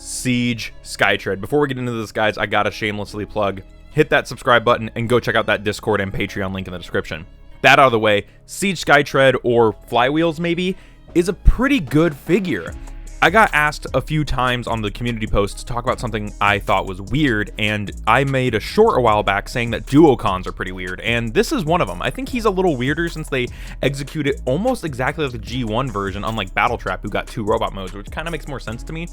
Siege Skytread. Before we get into this, guys, I gotta shamelessly plug, hit that subscribe button and go check out that Discord and Patreon link in the description. That out of the way, Siege Skytread, or Flywheels maybe, is a pretty good figure. I got asked a few times on the community post to talk about something I thought was weird, and I made a short a while back saying that duocons are pretty weird, and this is one of them. I think he's a little weirder since they execute it almost exactly like the G1 version, unlike Battletrap, who got 2 robot modes, which kind of makes more sense to me.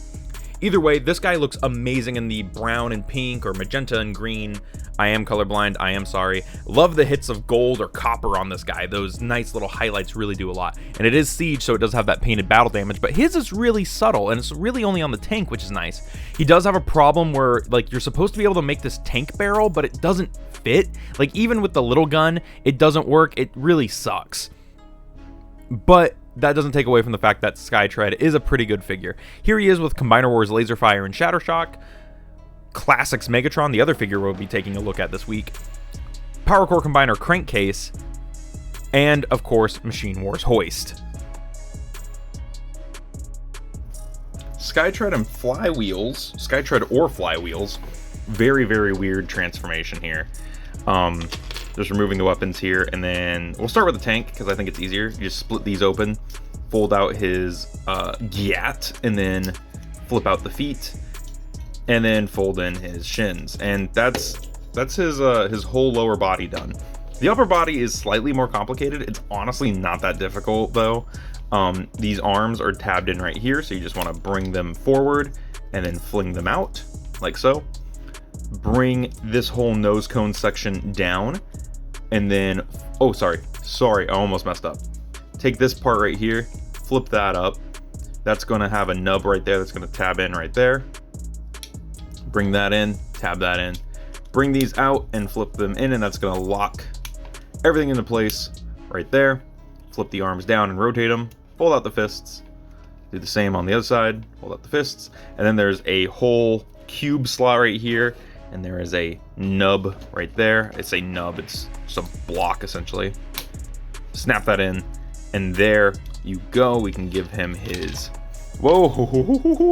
Either way, this guy looks amazing in the brown and pink, or magenta and green. I am colorblind, I am sorry. Love the hits of gold or copper on this guy. Those nice little highlights really do a lot. And it is Siege, so it does have that painted battle damage, but his is really subtle, and it's really only on the tank, which is nice. He does have a problem where, like, you're supposed to be able to make this tank barrel, but it doesn't fit. Like, even with the little gun, it doesn't work. It really sucks. But that doesn't take away from the fact that Skytread is a pretty good figure. Here he is with Combiner Wars Laser Fire and Shattershock, Classics Megatron, the other figure we'll be taking a look at this week, Power Core Combiner Crankcase, and of course Machine Wars Hoist. Skytread and Flywheels, Skytread or Flywheels, very, very weird transformation here. Just removing the weapons here, and then we'll start with the tank because I think it's easier. You just split these open, fold out his gyat, and then flip out the feet, and then fold in his shins, and that's his whole lower body done. The upper body is slightly more complicated. It's honestly not that difficult though. These arms are tabbed in right here, so you just want to bring them forward and then fling them out like so. Bring this whole nose cone section down, and then, oh, sorry, I almost messed up. Take this part right here, flip that up. That's going to have a nub right there that's going to tab in right there. Bring that in, tab that in. Bring these out and flip them in, and that's going to lock everything into place right there. Flip the arms down and rotate them. Fold out the fists. Do the same on the other side. Fold out the fists. And then there's a whole cube slot right here. And there is a nub right there. It's a nub, it's some block essentially. Snap that in, and there you go. We can give him his, whoa,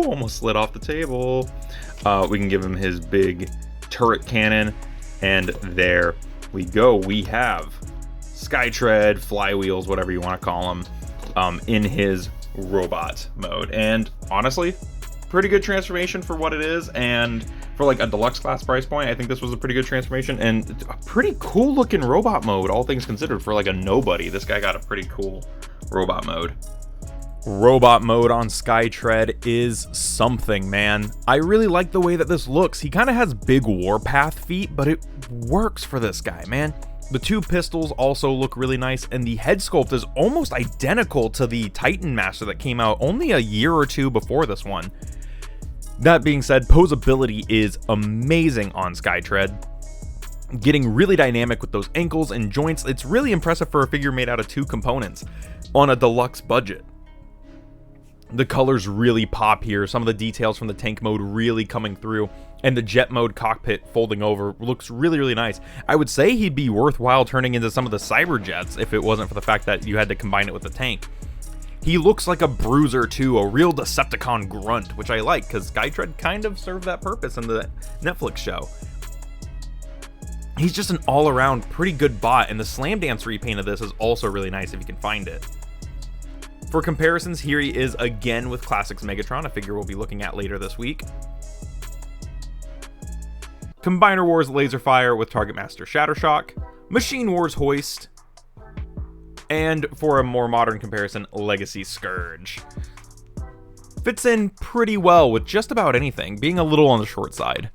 almost slid off the table. We can give him his big turret cannon, and there we go. We have Skytread, Flywheels, whatever you want to call him, in his robot mode. And honestly, pretty good transformation for what it is, and for like a deluxe class price point, I think this was a pretty good transformation and a pretty cool looking robot mode, all things considered. For like a nobody, this guy got a pretty cool robot mode. Robot mode on Skytread is something, man. I really like the way that this looks. He kind of has big warpath feet, but it works for this guy, man. The 2 pistols also look really nice, and the head sculpt is almost identical to the Titan Master that came out only a year or 2 before this one. That being said, posability is amazing on Skytread. Getting really dynamic with those ankles and joints. It's really impressive for a figure made out of 2 components on a deluxe budget. The colors really pop here. Some of the details from the tank mode really coming through, and the jet mode cockpit folding over looks really, really nice. I would say he'd be worthwhile turning into some of the cyber jets if it wasn't for the fact that you had to combine it with the tank. He looks like a bruiser too, a real Decepticon grunt, which I like because Skytread kind of served that purpose in the Netflix show. He's just an all-around pretty good bot, and the Slam Dance repaint of this is also really nice if you can find it. For comparisons, here he is again with Classics Megatron, a figure we'll be looking at later this week. Combiner Wars Laser Fire with Target Master Shattershock, Machine Wars Hoist, and for a more modern comparison, Legacy Scourge. Fits in pretty well with just about anything, being a little on the short side.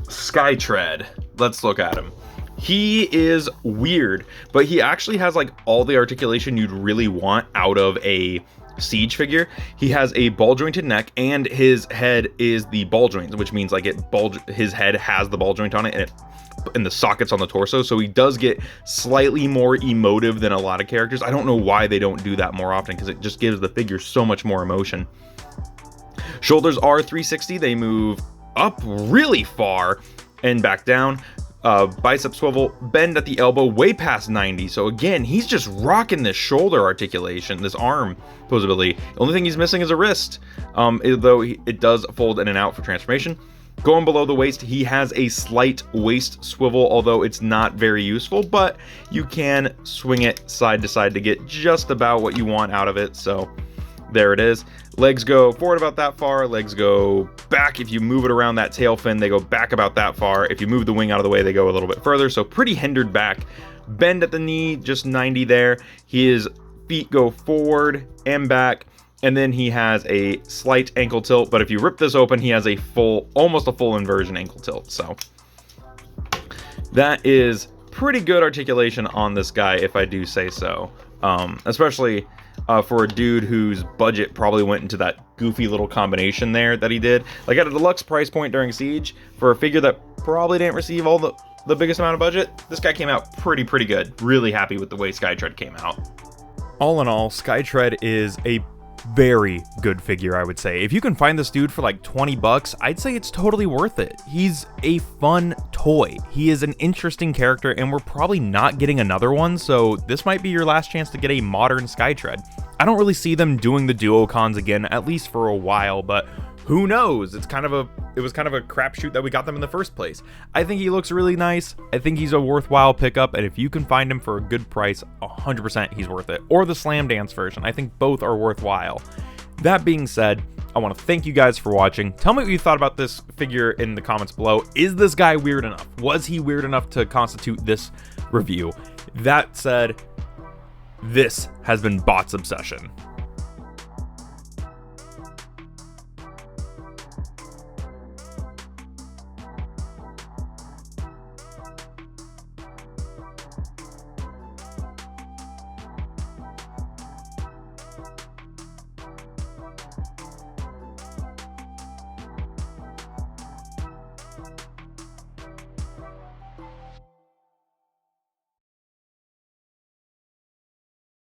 Skytread, let's look at him. He is weird, but he actually has like all the articulation you'd really want out of a Siege figure. He has a ball jointed neck, and his head is the ball joint, which means like his head has the ball joint on it, and the sockets on the torso, so he does get slightly more emotive than a lot of characters. I don't know why they don't do that more often, because it just gives the figure so much more emotion. Shoulders are 360. They move up really far and back down. bicep swivel, bend at the elbow way past 90. So again, he's just rocking this shoulder articulation, this arm posability. The only thing he's missing is a wrist, though it does fold in and out for transformation. Going below the waist, he has a slight waist swivel, although it's not very useful, but you can swing it side to side to get just about what you want out of it. So there it is. Legs go forward about that far, legs go back. If you move it around that tail fin, they go back about that far. If you move the wing out of the way, they go a little bit further. So pretty hindered back. Bend at the knee, just 90 there. His feet go forward and back. And then he has a slight ankle tilt, but if you rip this open, he has a almost a full inversion ankle tilt. So that is pretty good articulation on this guy, if I do say so. Especially for a dude whose budget probably went into that goofy little combination there that he did. Like at a deluxe price point during Siege, for a figure that probably didn't receive all the biggest amount of budget, this guy came out pretty good. Really happy with the way Skytread came out. All in all, Skytread is a very good figure, I would say. If you can find this dude for like 20 bucks, I'd say it's totally worth it. He's a fun toy. He is an interesting character, and we're probably not getting another one, so this might be your last chance to get a modern Skytread. I don't really see them doing the duocons again, at least for a while, but who knows? It was kind of a crapshoot that we got them in the first place. I think he looks really nice. I think he's a worthwhile pickup, and if you can find him for a good price, 100% he's worth it. Or the Slam Dance version. I think both are worthwhile. That being said, I want to thank you guys for watching. Tell me what you thought about this figure in the comments below. Is this guy weird enough? Was he weird enough to constitute this review? That said, this has been Bots Obsession.